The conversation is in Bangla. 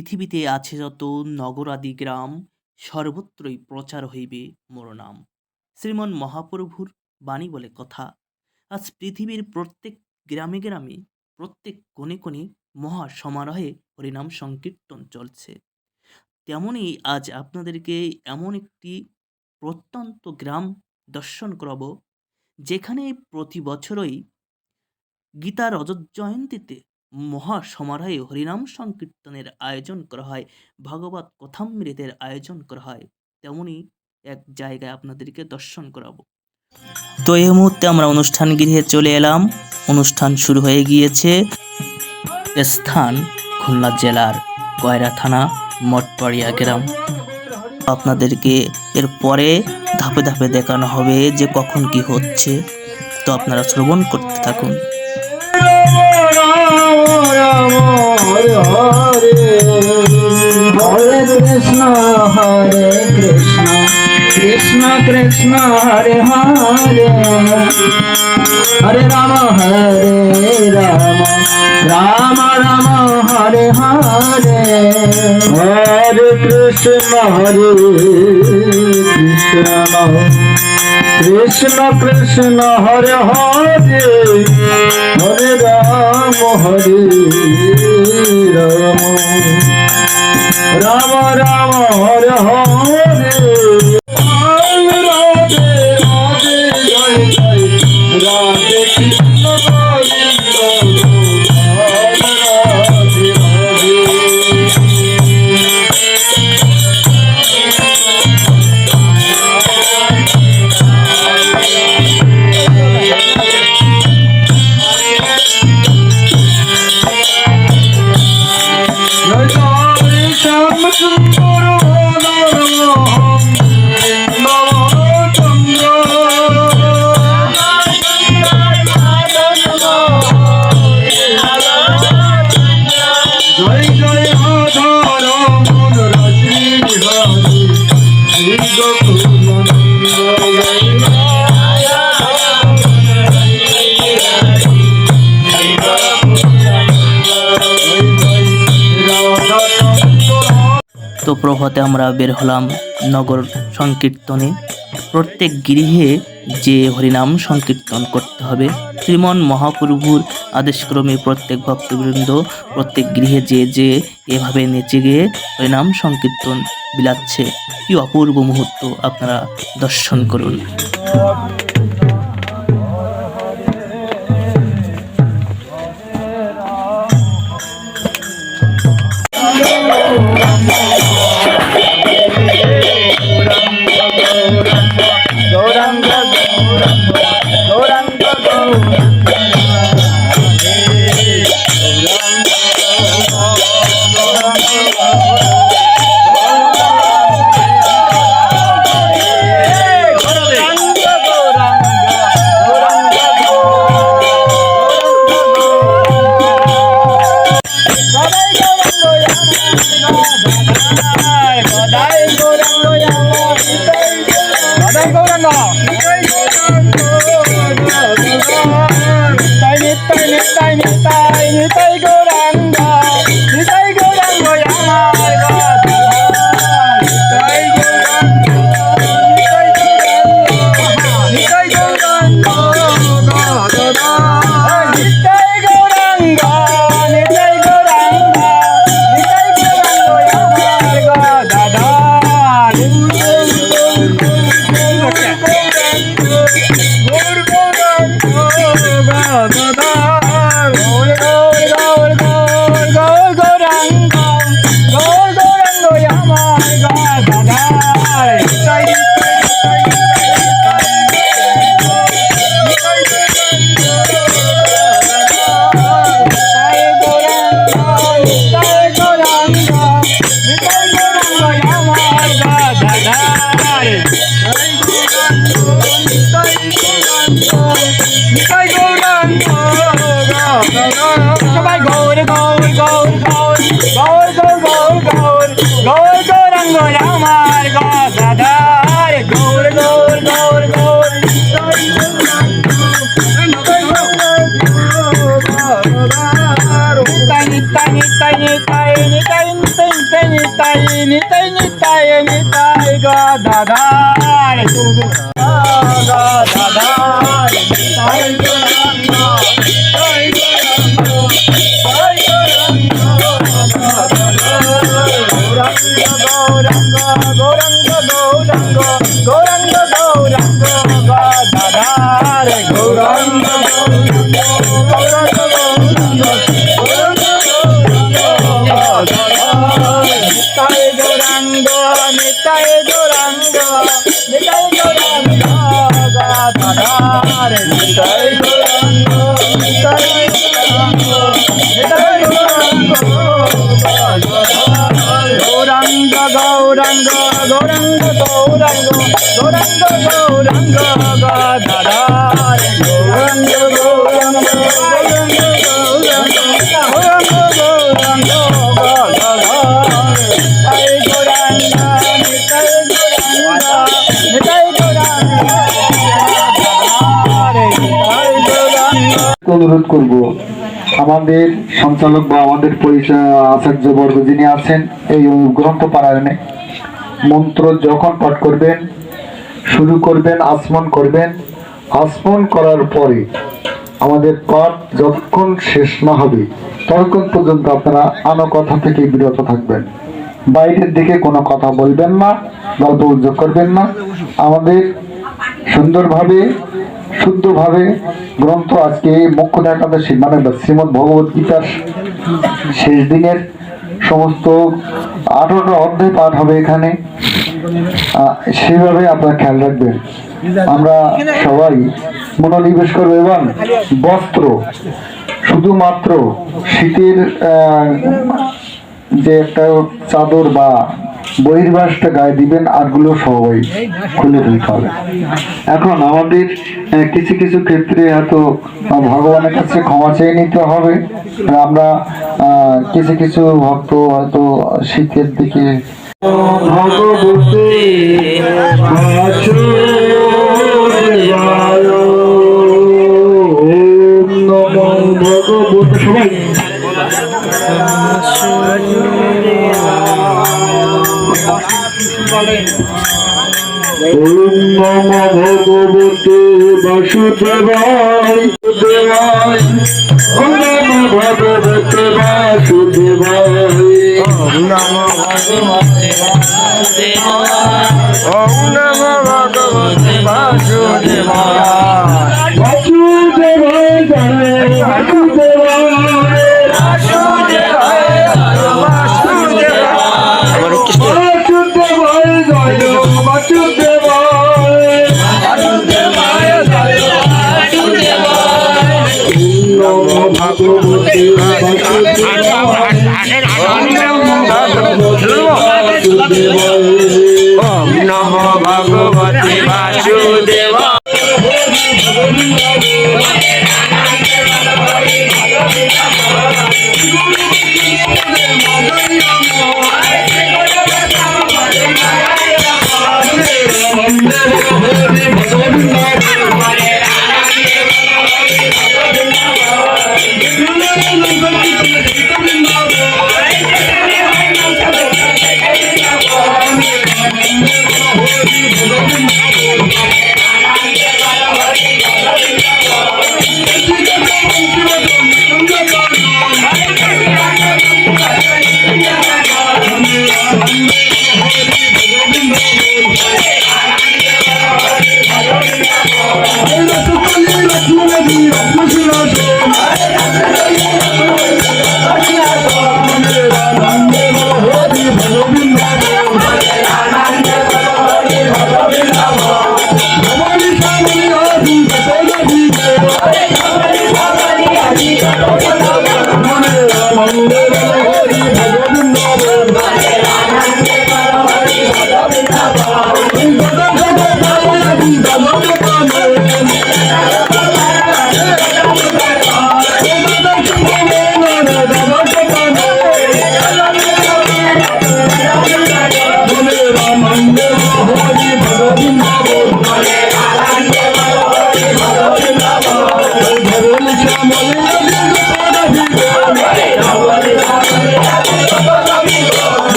পৃথিবীতে আছে যত নগরাদি গ্রাম, সর্বত্রই প্রচার হইবে মোর নাম। শ্রীমন মহাপ্রভুর বাণী বলে কথা। আজ পৃথিবীর প্রত্যেক গ্রামে গ্রামে, প্রত্যেক কোণে কোণে মহা সমারোহে হরিনাম সংকীর্তন চলছে। তেমনই আজ আপনাদেরকে এমন একটি প্রত্যন্ত গ্রাম দর্শন করাবো, যেখানে প্রতি বছরই গীতা রজত জয়ন্তীতে মহা সমারোহে হরিনাম সংকীর্তনের আয়োজন করা হয়, ভাগবত কথামৃতের আয়োজন করা হয়। তেমনই এক জায়গায় আপনাদেরকে দর্শন করাবো। তো এই মুহূর্তে আমরা অনুষ্ঠান গৃহে চলে এলাম। অনুষ্ঠান শুরু হয়ে গিয়েছে। স্থান খুলনা জেলার কয়রা থানা মঠপাড়িয়া গ্রাম। আপনাদেরকে এর পরে ধাপে ধাপে দেখানো হবে যে কখন কি হচ্ছে। তো আপনারা শ্রবণ করতে থাকুন। হরে কৃষ্ণ কৃষ্ণ কৃষ্ণ হরে হরে, হরে রাম রাম রাম হরে হরে, হরে কৃষ্ণ কৃষ্ণ কৃষ্ণ হরে হরে, হরে রাম রাম রাম হরে হরে, রাধে রাধে জয় জয় রাধে কৃষ্ণ গোবিন্দ রাধে রাধে। তো প্রভাতে আমরা বের হলাম নগর সংকীর্তনে। প্রত্যেক গৃহে যে হরিনাম সংকীর্তন করতে হবে, শ্রীমন মহাপ্রভুর আদেশক্রমে প্রত্যেক ভক্তবৃন্দ প্রত্যেক গৃহে যে এভাবে নেচে গিয়ে হরিনাম সংকীর্তন বিলাচ্ছে। কি অপূর্ব মুহূর্ত, আপনারা দর্শন করুন। গদাধার গদাধার নিতাই গৌরাঙ্গ নিতাই গৌরাঙ্গ গৌরাঙ্গ গৌরাঙ্গ গৌরাঙ্গ গৌরাঙ্গ গদাধার গৌরাঙ্গ গৌরাঙ্গ নিতাই গৌরাঙ্গ নিতাই গৌরাঙ্গ নিতাই গৌরাঙ্গ গদাধার নিতাই গৌরাঙ্গ নিতাই গৌরাঙ্গ নিতাই গৌরাঙ্গ গৌরাঙ্গ গৌরাঙ্গ গৌরাঙ্গ গৌরাঙ্গ গৌরাঙ্গ গৌরাঙ্গ গদাধার গৌরাঙ্গ গৌরাঙ্গ গৌরাঙ্গ গৌরাঙ্গ গৌরাঙ্গ গৌরাঙ্গ গদাধার নিতাই গৌরাঙ্গ নিতাই গৌরাঙ্গ নিতাই গৌরাঙ্গ গদাধার নিতাই গৌরাঙ্গ। অনুরোধ করব আমাদের সঞ্চালক বা আমাদের আচার্যবর্গ যিনি আছেন এই গ্রন্থ পারায়ণে মন্ত্র যখন পাঠ করবেন শুরু করবেন আসমন করবেন, আসমন করার পরে আমাদের পাঠ যতক্ষণ শেষ না হবে ততক্ষণ পর্যন্ত আপনারা আনো কথা থেকে বিরত থাকবেন, বাইরের দিকে কোনো কথা বলবেন না, গল্প উদ্যোগ করবেন না। আমাদের সুন্দরভাবে শুদ্ধভাবে গ্রন্থ আজকে মুখ্য একাদশী মানে শ্রীমদ্ ভগবত গীতার শেষ দিনের সমস্ত 18টা অধ্যায় পাঠ হবে এখানে, সেভাবে আপনারা খেয়াল রাখবেন। আমরা সবাই মনোনিবেশ করবো এবং বস্ত্র শুধুমাত্র শীতের যে একটা চাদর বা বহির্বাসটা গায়ে দিবেন, আরগুলো সবাই খুলে ফেলতে হবে। এখন আমাদের কিছু কিছু ক্ষেত্রে হয়তো ভগবানের কাছে ক্ষমা চেয়ে নিতে হবে। আমরা কিছু কিছু ভক্ত হয়তো শীতের দিকে ভগবতে সবাই ওম নমো ভগবতে বাসুদেবায় দেবায় ওম নমো ভগবতে বাসুদেবায় ওম নমো ভগবতে বাসুদেবায় ওম নমো ভগবতে বাসুদেবায় বাসুদেবায় জয় বাসুদেবায় ওম নমো ভগবতে বাসুদেবায়। Thank you.